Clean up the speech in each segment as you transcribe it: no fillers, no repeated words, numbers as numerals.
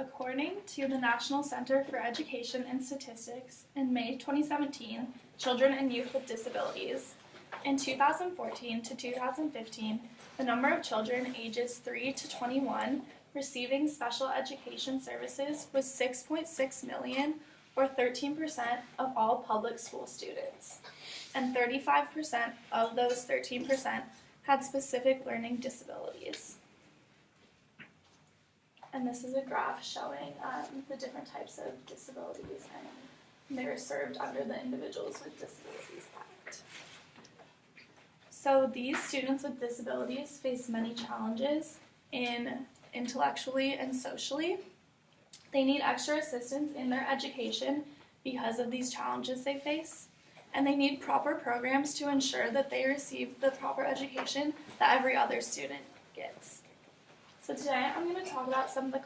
According to the National Center for Education and Statistics, in May 2017, children and youth with disabilities. In 2014 to 2015, the number of children ages 3 to 21 receiving special education services was 6.6 million, or 13% of all public school students. And 35% of those 13% had specific learning disabilities. And this is a graph showing the different types of disabilities, and they're served under the Individuals with Disabilities Act. So these students with disabilities face many challenges intellectually and socially. They need extra assistance in their education because of these challenges they face, and they need proper programs to ensure that they receive the proper education that every other student gets. So today I'm going to talk about some of the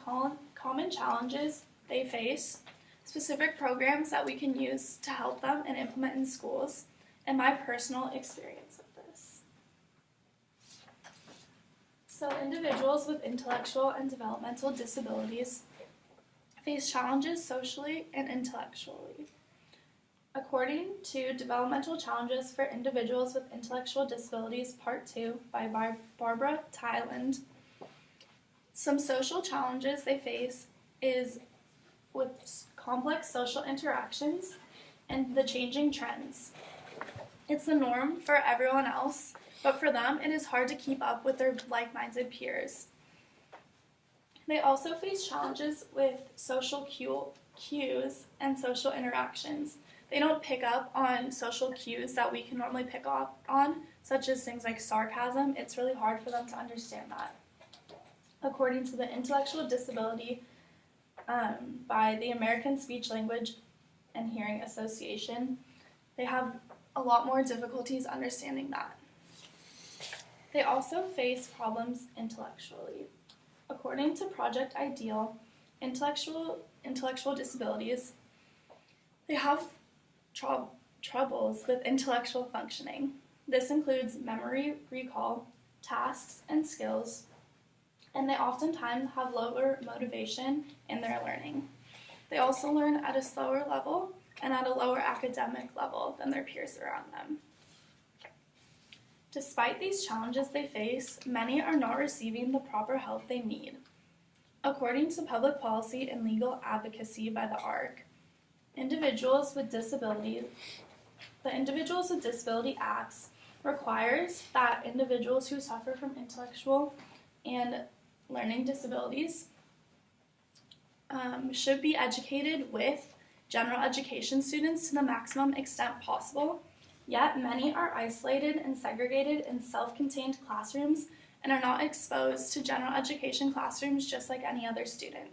common challenges they face, specific programs that we can use to help them and implement in schools, and my personal experience with this. So individuals with intellectual and developmental disabilities face challenges socially and intellectually. According to Developmental Challenges for Individuals with Intellectual Disabilities, Part 2 by Barbara Tyland, some social challenges they face is with complex social interactions and the changing trends. It's the norm for everyone else, but for them it is hard to keep up with their like-minded peers. They also face challenges with social cues and social interactions. They don't pick up on social cues that we can normally pick up on, such as things like sarcasm. It's really hard for them to understand that. According to the Intellectual Disability by the American Speech, Language, and Hearing Association, they have a lot more difficulties understanding that. They also face problems intellectually. According to Project Ideal, intellectual disabilities, they have troubles with intellectual functioning. This includes memory, recall, tasks, and skills, and they oftentimes have lower motivation in their learning. They also learn at a slower level and at a lower academic level than their peers around them. Despite these challenges they face, many are not receiving the proper help they need. According to Public Policy and Legal Advocacy by the ARC, the Individuals with Disability Acts requires that individuals who suffer from intellectual and learning disabilities should be educated with general education students to the maximum extent possible, yet many are isolated and segregated in self-contained classrooms and are not exposed to general education classrooms just like any other student.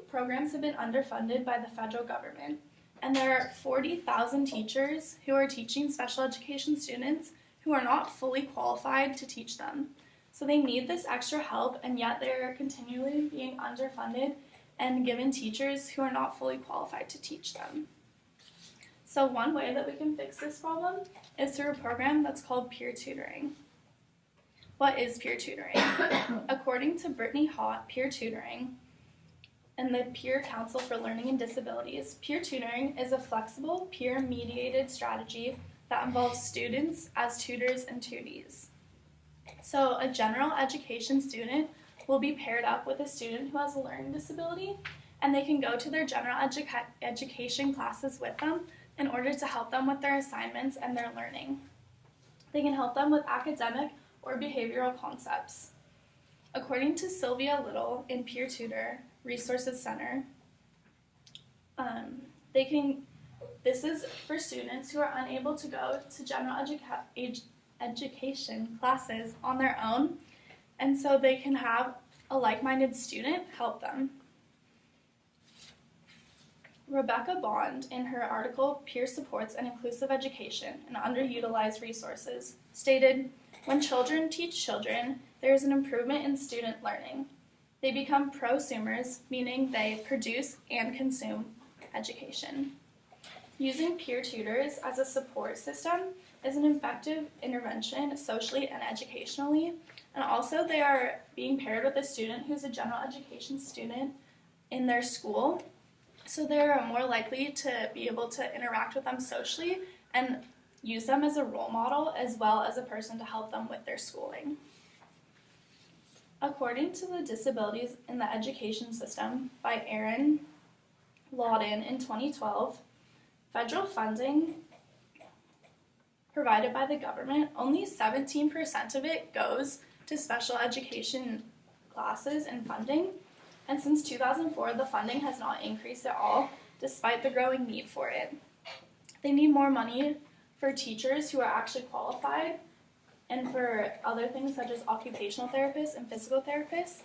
Programs have been underfunded by the federal government, and there are 40,000 teachers who are teaching special education students who are not fully qualified to teach them. So they need this extra help, and yet they're continually being underfunded and given teachers who are not fully qualified to teach them. So one way that we can fix this problem is through a program that's called peer tutoring. What is peer tutoring? According to Brittany Hott, peer tutoring and the Peer Council for Learning and Disabilities, peer tutoring is a flexible, peer-mediated strategy that involves students as tutors and tutees. So a general education student will be paired up with a student who has a learning disability, and they can go to their general education classes with them in order to help them with their assignments and their learning. They can help them with academic or behavioral concepts. According to Sylvia Little in Peer Tutor Resources Center, this is for students who are unable to go to general education classes on their own, and so they can have a like-minded student help them. Rebecca Bond, in her article Peer Supports and Inclusive Education and Underutilized Resources, stated, "When children teach children, there is an improvement in student learning. They become prosumers, meaning they produce and consume education. Using peer tutors as a support system is an effective intervention socially and educationally And also they are being paired with a student who's a general education student in their school, so they're more likely to be able to interact with them socially and use them as a role model as well as a person to help them with their schooling. According to the Disabilities in the Education System by Aaron Lawden in 2012, federal funding provided by the government, only 17% of it goes to special education classes and funding. And since 2004, the funding has not increased at all, despite the growing need for it. They need more money for teachers who are actually qualified and for other things such as occupational therapists and physical therapists,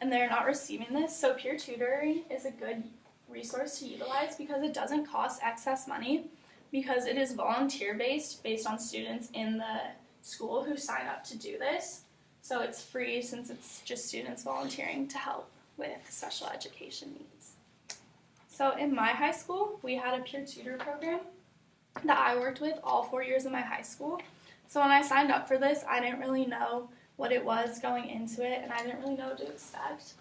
and they're not receiving this. So peer tutoring is a good resource to utilize because it doesn't cost excess money, because it is volunteer-based, based on students in the school who sign up to do this. So it's free since it's just students volunteering to help with special education needs. So in my high school, we had a peer tutor program that I worked with all 4 years of my high school. So when I signed up for this, I didn't really know what it was going into it, and I didn't really know what to expect.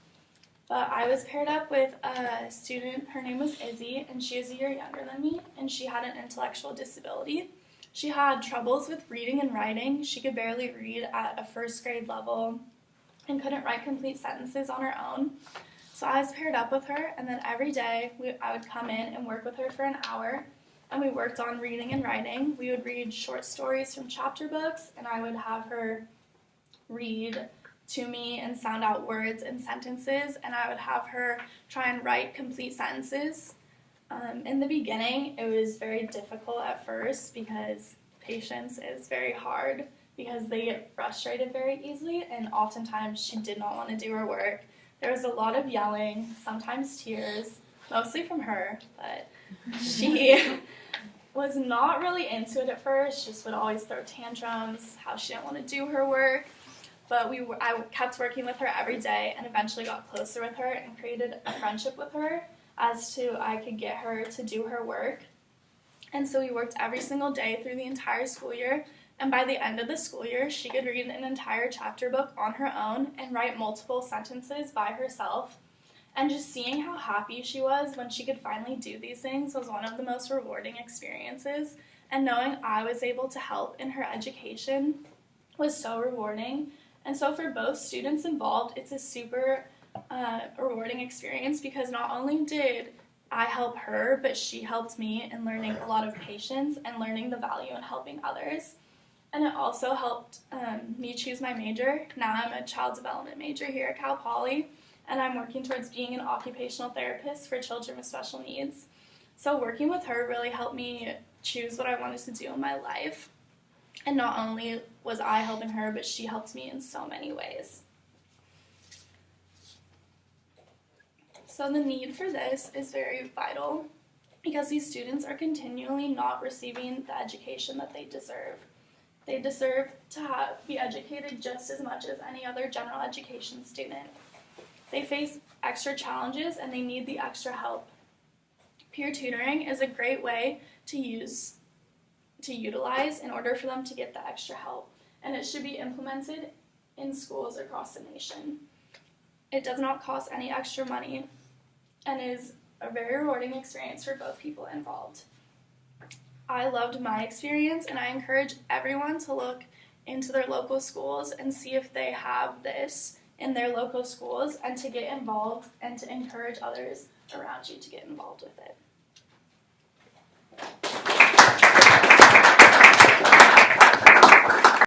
But I was paired up with a student, her name was Izzy, and she is a year younger than me, and she had an intellectual disability. She had troubles with reading and writing. She could barely read at a first grade level and couldn't write complete sentences on her own. So I was paired up with her, and then every day I would come in and work with her for an hour, and we worked on reading and writing. We would read short stories from chapter books, and I would have her read to me and sound out words and sentences, and I would have her try and write complete sentences. In the beginning, it was very difficult at first because patience is very hard because they get frustrated very easily, and oftentimes she did not want to do her work. There was a lot of yelling, sometimes tears, mostly from her, but she was not really into it at first, just would always throw tantrums, how she didn't want to do her work. But I kept working with her every day and eventually got closer with her and created a friendship with her as to I could get her to do her work. And so we worked every single day through the entire school year, and by the end of the school year, she could read an entire chapter book on her own and write multiple sentences by herself. And just seeing how happy she was when she could finally do these things was one of the most rewarding experiences. And knowing I was able to help in her education was so rewarding. And so for both students involved, it's a super rewarding experience because not only did I help her, but she helped me in learning a lot of patience and learning the value in helping others. And it also helped me choose my major. Now I'm a child development major here at Cal Poly, and I'm working towards being an occupational therapist for children with special needs. So working with her really helped me choose what I wanted to do in my life. And not only was I helping her, but she helped me in so many ways. So the need for this is very vital because these students are continually not receiving the education that they deserve. They deserve to be educated just as much as any other general education student. They face extra challenges and they need the extra help. Peer tutoring is a great way to utilize in order for them to get the extra help, and it should be implemented in schools across the nation. It does not cost any extra money and is a very rewarding experience for both people involved. I loved my experience, and I encourage everyone to look into their local schools and see if they have this in their local schools and to get involved and to encourage others around you to get involved with it.